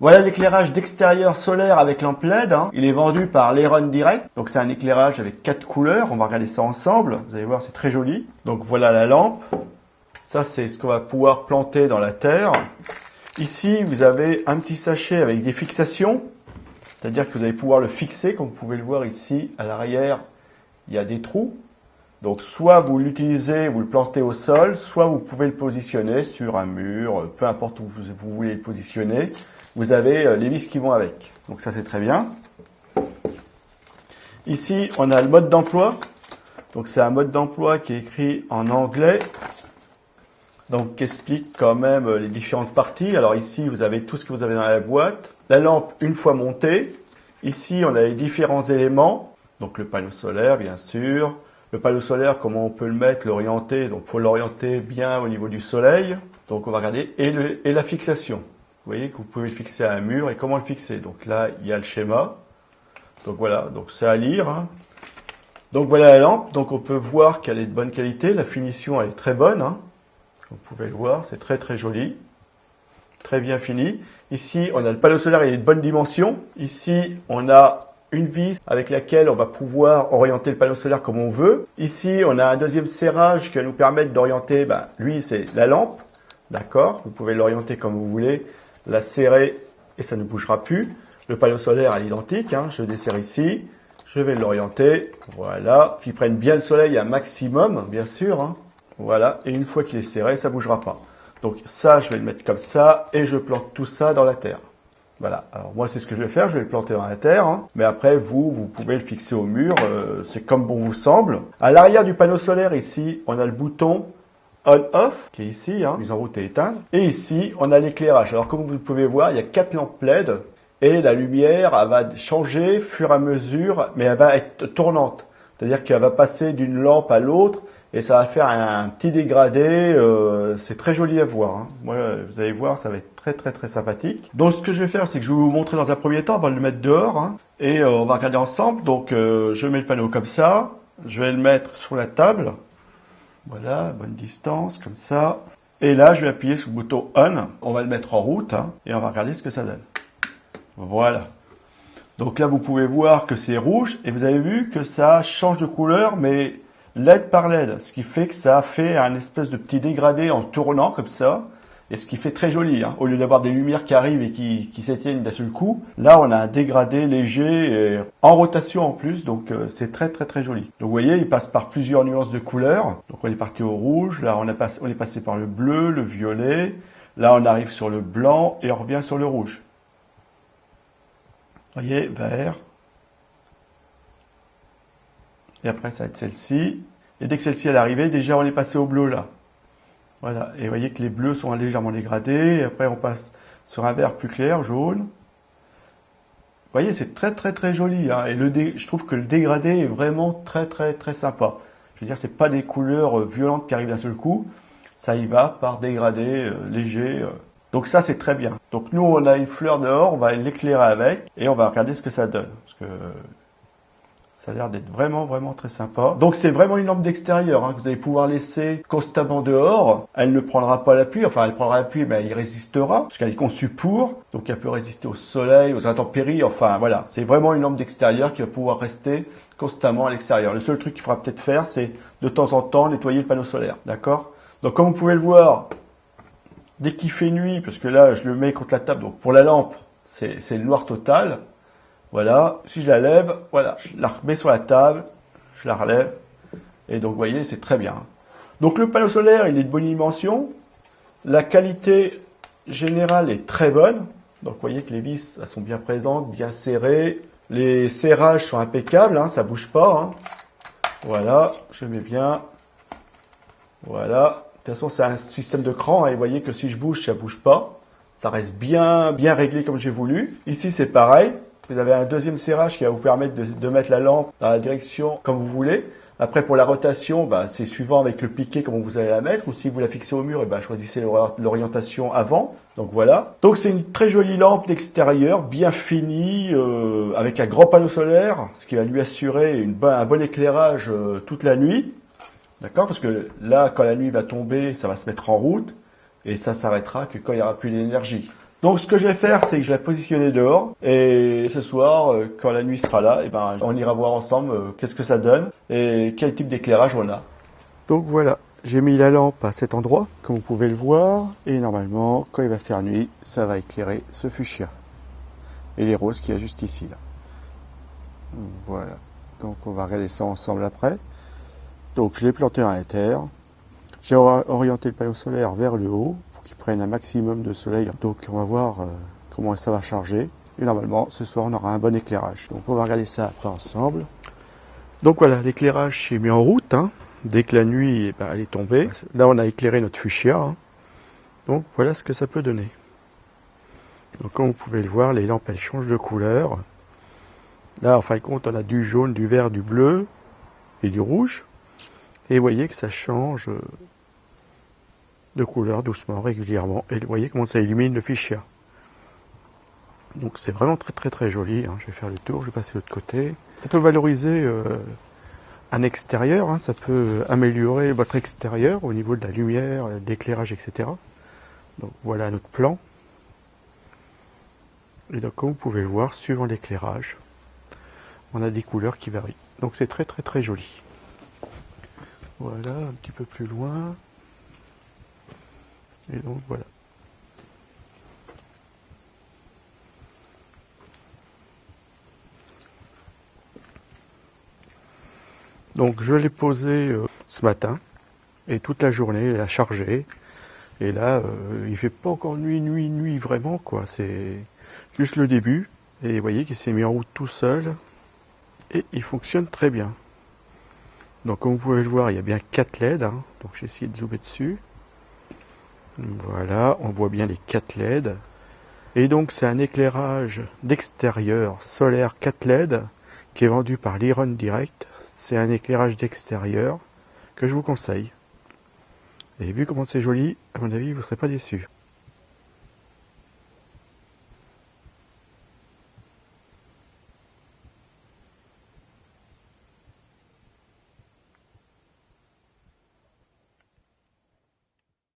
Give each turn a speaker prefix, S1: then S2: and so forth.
S1: Voilà l'éclairage d'extérieur solaire avec lampe LED. Il est vendu par Leron Direct. Donc c'est un éclairage avec 4 couleurs. On va regarder ça ensemble. Vous allez voir, c'est très joli. Donc voilà la lampe. Ça, c'est ce qu'on va pouvoir planter dans la terre. Ici, vous avez un petit sachet avec des fixations. C'est-à-dire que vous allez pouvoir le fixer. Comme vous pouvez le voir ici, à l'arrière, il y a des trous. Donc soit vous l'utilisez, vous le plantez au sol, soit vous pouvez le positionner sur un mur, peu importe où vous voulez le positionner. Vous avez les vis qui vont avec. Donc ça, c'est très bien. Ici, on a le mode d'emploi. Donc c'est un mode d'emploi qui est écrit en anglais. Donc qui explique quand même les différentes parties. Alors ici, vous avez tout ce que vous avez dans la boîte. La lampe, une fois montée. Ici, on a les différents éléments. Donc le panneau solaire, bien sûr. Le panneau solaire, comment on peut le mettre, l'orienter. Donc il faut l'orienter bien au niveau du soleil. Donc on va regarder. Et la fixation. Vous voyez que vous pouvez le fixer à un mur. Et comment le fixer? Donc là, il y a le schéma. Donc voilà, donc c'est à lire. Donc voilà la lampe. Donc on peut voir qu'elle est de bonne qualité. La finition, elle est très bonne. Vous pouvez le voir, c'est très très joli. Très bien fini. Ici, on a le panneau solaire, il est de bonne dimension. Ici, on a une vis avec laquelle on va pouvoir orienter le panneau solaire comme on veut. Ici, on a un deuxième serrage qui va nous permettre d'orienter, lui, c'est la lampe. D'accord? Vous pouvez l'orienter comme vous voulez, la serrer et ça ne bougera plus. Le panneau solaire est identique. Je le desserre ici. Je vais l'orienter. Voilà. Qu'il prenne bien le soleil un maximum, bien sûr. Voilà. Et une fois qu'il est serré, ça ne bougera pas. Donc ça, je vais le mettre comme ça et je plante tout ça dans la terre. Voilà. Alors moi, c'est ce que je vais faire. Je vais le planter dans la terre. Mais après, vous pouvez le fixer au mur. C'est comme bon vous semble. À l'arrière du panneau solaire, ici, on a le bouton on-off, qui est ici, mise en route et éteindre. Et ici, on a l'éclairage. Alors, comme vous pouvez voir, il y a 4 lampes LED. Et la lumière, elle va changer au fur et à mesure, mais elle va être tournante. C'est-à-dire qu'elle va passer d'une lampe à l'autre. Et ça va faire un petit dégradé. C'est très joli à voir. Moi, vous allez voir, ça va être très, très, très sympathique. Donc, ce que je vais faire, c'est que je vais vous montrer dans un premier temps. On va le mettre dehors. Et on va regarder ensemble. Donc, je mets le panneau comme ça. Je vais le mettre sur la table. Voilà, bonne distance, comme ça. Et là, je vais appuyer sur le bouton On. On va le mettre en route et on va regarder ce que ça donne. Voilà. Donc là, vous pouvez voir que c'est rouge et vous avez vu que ça change de couleur, mais LED par LED. Ce qui fait que ça fait un espèce de petit dégradé en tournant comme ça. Et ce qui fait très joli. Au lieu d'avoir des lumières qui arrivent et qui s'éteignent d'un seul coup, là on a un dégradé léger et en rotation en plus, donc c'est très très très joli. Donc vous voyez, il passe par plusieurs nuances de couleurs. Donc on est parti au rouge, là on est passé par le bleu, le violet, là on arrive sur le blanc et on revient sur le rouge. Vous voyez, vert. Et après ça va être celle-ci. Et dès que celle-ci elle est arrivée, déjà on est passé au bleu là. Voilà, et vous voyez que les bleus sont légèrement dégradés, et après on passe sur un vert plus clair, jaune. Vous voyez, c'est très très très joli, et je trouve que le dégradé est vraiment très très très sympa. Je veux dire, c'est pas des couleurs violentes qui arrivent d'un seul coup, ça y va par dégradé léger. Donc ça c'est très bien. Donc nous on a une fleur dehors, on va l'éclairer avec, et on va regarder ce que ça donne. Parce que ça a l'air d'être vraiment, vraiment très sympa. Donc c'est vraiment une lampe d'extérieur que vous allez pouvoir laisser constamment dehors. Elle ne prendra pas la pluie. Enfin, elle prendra la pluie, mais elle y résistera. Parce qu'elle est conçue pour. Donc elle peut résister au soleil, aux intempéries. Enfin, voilà. C'est vraiment une lampe d'extérieur qui va pouvoir rester constamment à l'extérieur. Le seul truc qu'il faudra peut-être faire, c'est de temps en temps nettoyer le panneau solaire. D'accord? Donc comme vous pouvez le voir, dès qu'il fait nuit, parce que là, je le mets contre la table. Donc pour la lampe, c'est le noir total. Voilà, si je la lève, voilà, je la remets sur la table, je la relève, et donc vous voyez, c'est très bien. Donc le panneau solaire, il est de bonne dimension, la qualité générale est très bonne, donc vous voyez que les vis, elles sont bien présentes, bien serrées, les serrages sont impeccables, ça bouge pas, Voilà, je mets bien, voilà, de toute façon c'est un système de cran, et vous voyez que si je bouge, ça bouge pas, ça reste bien réglé comme j'ai voulu. Ici c'est pareil. Vous avez un deuxième serrage qui va vous permettre de mettre la lampe dans la direction comme vous voulez. Après, pour la rotation, c'est suivant avec le piquet comment vous allez la mettre. Ou si vous la fixez au mur, choisissez l'orientation avant. Donc voilà. Donc c'est une très jolie lampe d'extérieur, bien finie, avec un grand panneau solaire, ce qui va lui assurer un bon éclairage toute la nuit. D'accord? Parce que là, quand la nuit va tomber, ça va se mettre en route. Et ça s'arrêtera que quand il n'y aura plus d'énergie. Donc ce que je vais faire, c'est que je vais la positionner dehors et ce soir, quand la nuit sera là, on ira voir ensemble qu'est-ce que ça donne et quel type d'éclairage on a. Donc voilà, j'ai mis la lampe à cet endroit, comme vous pouvez le voir, et normalement, quand il va faire nuit, ça va éclairer ce fuchsia et les roses qu'il y a juste ici là. Voilà, donc on va regarder ça ensemble après. Donc je l'ai planté dans la terre, j'ai orienté le panneau solaire vers le haut pour qu'il prenne un maximum de soleil. Donc on va voir comment ça va charger. Et normalement ce soir on aura un bon éclairage. Donc on va regarder ça après ensemble. Donc voilà, l'éclairage s'est mis en route. Dès que la nuit elle est tombée, là on a éclairé notre fuchsia. Donc voilà ce que ça peut donner. Donc comme vous pouvez le voir, les lampes elles changent de couleur. Là en fin de compte on a du jaune, du vert, du bleu et du rouge. Et vous voyez que ça change de couleur doucement, régulièrement. Et vous voyez comment ça illumine le fuchsia. Donc c'est vraiment très très très joli. Je vais faire le tour, je vais passer de l'autre côté. Ça peut valoriser un extérieur, ça peut améliorer votre extérieur au niveau de la lumière, de l'éclairage, etc. Donc voilà notre plan. Et donc comme vous pouvez le voir, suivant l'éclairage, on a des couleurs qui varient. Donc c'est très très très joli. Voilà, un petit peu plus loin. Et donc voilà. Donc je l'ai posé ce matin et toute la journée elle a chargé. Et là, il fait pas encore nuit vraiment quoi. C'est juste le début. Et vous voyez qu'il s'est mis en route tout seul et il fonctionne très bien. Donc comme vous pouvez le voir, il y a bien 4 LED. Donc j'ai essayé de zoomer dessus. Voilà, on voit bien les 4 LED. Et donc c'est un éclairage d'extérieur solaire 4 LED qui est vendu par l'Iron Direct. C'est un éclairage d'extérieur que je vous conseille. Et vu comment c'est joli, à mon avis, vous ne serez pas déçus.